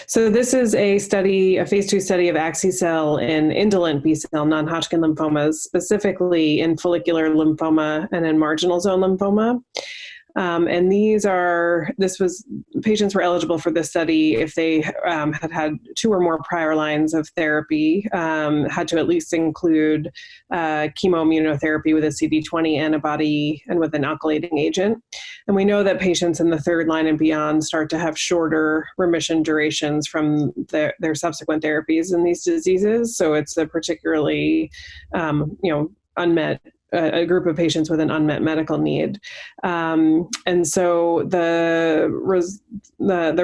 So this is a study, a phase 2 study of Axi-cel in indolent B-cell non-Hodgkin lymphomas, specifically in follicular lymphoma and in marginal zone lymphoma. And patients were eligible for this study if they had 2 or more prior lines of therapy, had to at least include chemoimmunotherapy with a CD20 antibody and with an alkylating agent. And we know that patients in the 3rd line and beyond start to have shorter remission durations from their subsequent therapies in these diseases. So it's a particularly, a group of patients with an unmet medical need. And so the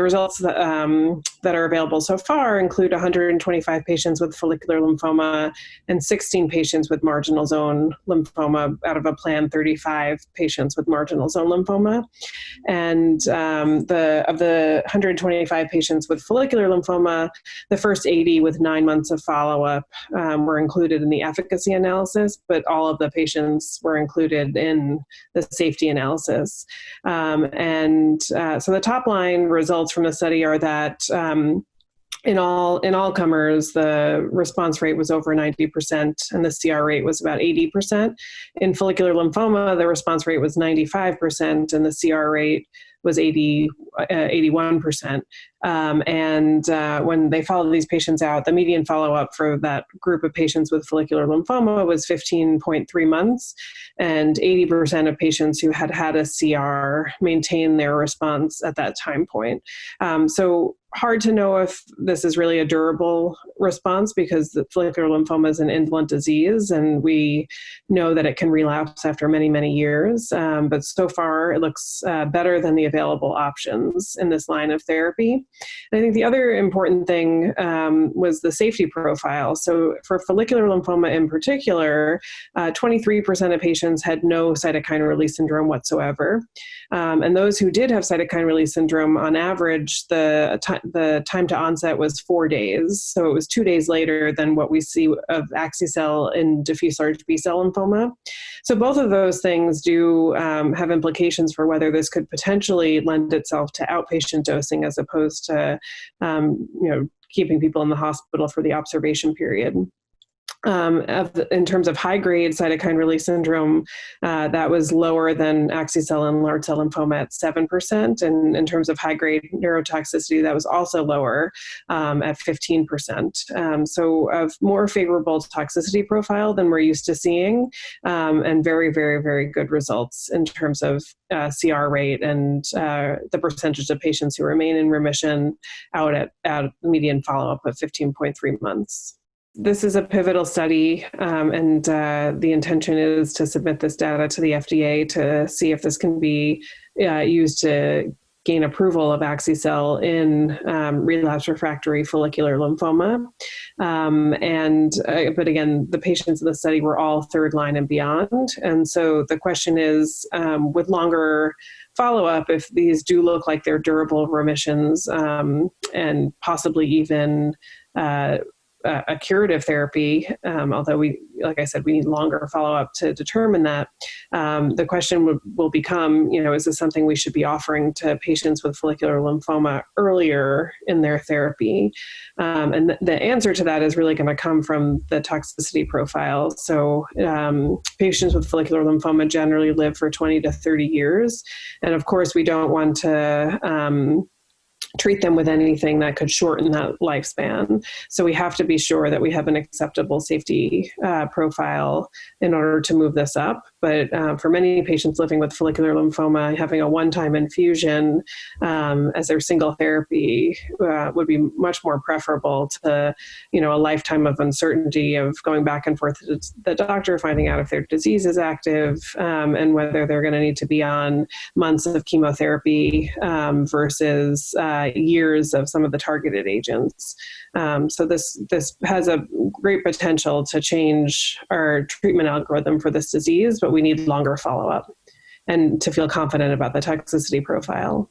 results that are available so far include 125 patients with follicular lymphoma and 16 patients with marginal zone lymphoma out of a planned 35 patients with marginal zone lymphoma. And of the 125 patients with follicular lymphoma, the first 80 with 9 months of follow-up were included in the efficacy analysis, but all of the patients were included in the safety analysis. So the top line results from the study are that in all comers, the response rate was over 90% and the CR rate was about 80%. In follicular lymphoma, the response rate was 95% and the CR rate was 81%. When they followed these patients out, the median follow-up for that group of patients with follicular lymphoma was 15.3 months, and 80% of patients who had a CR maintained their response at that time point. So hard to know if this is really a durable response because the follicular lymphoma is an indolent disease and we know that it can relapse after many, many years. But so far it looks better than the available options in this line of therapy. And I think the other important thing was the safety profile. So for follicular lymphoma in particular, 23% of patients had no cytokine release syndrome whatsoever. And those who did have cytokine release syndrome, on average, the time to onset was 4 days. So it was 2 days later than what we see of Axi-cel in diffuse large B-cell lymphoma. So both of those things do have implications for whether this could potentially lend itself to outpatient dosing as opposed to keeping people in the hospital for the observation period. In terms of high-grade cytokine release syndrome, that was lower than Axi-cel and large cell lymphoma at 7%. And in terms of high-grade neurotoxicity, that was also lower at 15%. So a more favorable toxicity profile than we're used to seeing, and very, very, very good results in terms of CR rate and the percentage of patients who remain in remission out at median follow-up of 15.3 months. This is a pivotal study, and the intention is to submit this data to the FDA to see if this can be used to gain approval of Axi-cel in relapsed refractory follicular lymphoma. But again, the patients in the study were all 3rd line and beyond. And so the question is, with longer follow-up, if these do look like they're durable remissions and possibly even a curative therapy, although like I said, we need longer follow-up to determine that. The question will become, is this something we should be offering to patients with follicular lymphoma earlier in their therapy? And the answer to that is really going to come from the toxicity profile. So patients with follicular lymphoma generally live for 20 to 30 years. And of course, we don't want to treat them with anything that could shorten that lifespan. So we have to be sure that we have an acceptable safety profile in order to move this up. But for many patients living with follicular lymphoma, having a one-time infusion as their single therapy would be much more preferable to, a lifetime of uncertainty of going back and forth to the doctor, finding out if their disease is active, and whether they're going to need to be on months of chemotherapy versus years of some of the targeted agents. So this has a great potential to change our treatment algorithm for this disease, but we need longer follow-up and to feel confident about the toxicity profile.